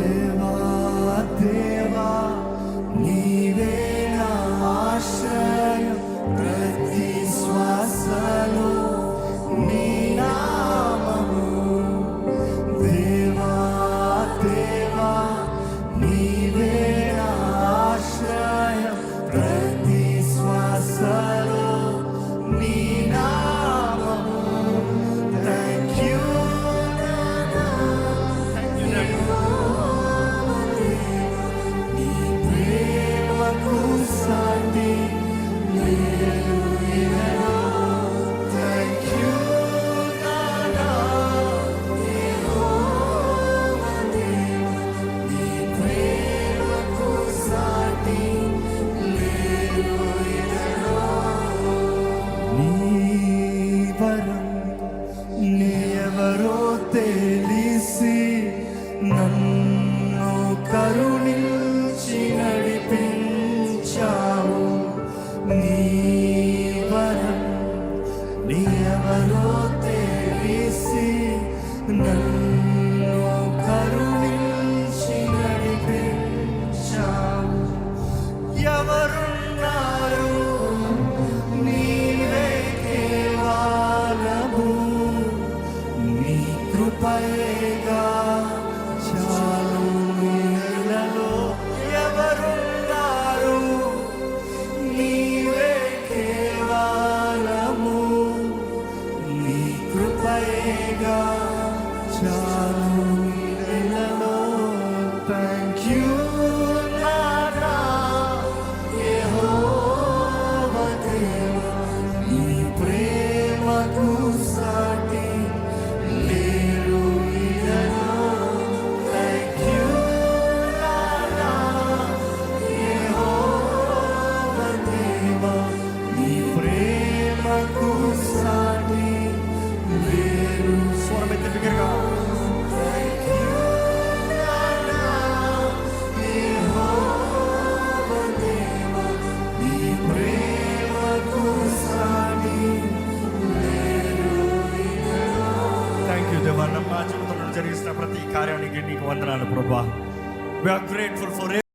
దేవా దేవా నీవే నా ఆశ్రయం, ప్రతి శ్వాసలో నీ నామము. దేవా దేవా నీవే నా ఆశ్రయం, ప్రతి శ్వాసలో నీ నామము. థ్యాంక్ యూ నీ ప్రేమకు సాటి లేదు ఇలలో. థ్యాంక్ యూ నానా యెహోవా దేవా, నీ ప్రేమకు సాటి లేదు ఇలలో. నీ వరం నీవెవరో తెలిసి నన్ను కరుణించి నడిపించావు. నీ వరం నీవెవరో తెలిసి నన్ను కరుణించి నడిపించావు. ఎవరున్నారు నీవే కేవలము, నీ కృపయేగా చాలు నీలలో. ఎవరున్నారు నీవే కేవలము, నీ కృపయేగా చాలు నీలలో. థ్యాంక్ యూ నానా యెహోవా దేవా, నీ ప్రేమకు సాటి లేరు ఇలలో. థ్యాంక్ యూ నానా యెహోవా దేవా, నీ ప్రేమకు సాటి లేరు. స్వరమెత్తి బిగ్గరగా. థ్యాంక్ యూ నానా యెహోవా దేవా, నీ ప్రేమకు సాటి లేరు ఇలలో. థ్యాంక్ యూ దేవా, మా జీవితంలో జరిగిస్తున్న ప్రతి కార్యానికి నీకు వందనాలు ప్రభా. We are grateful for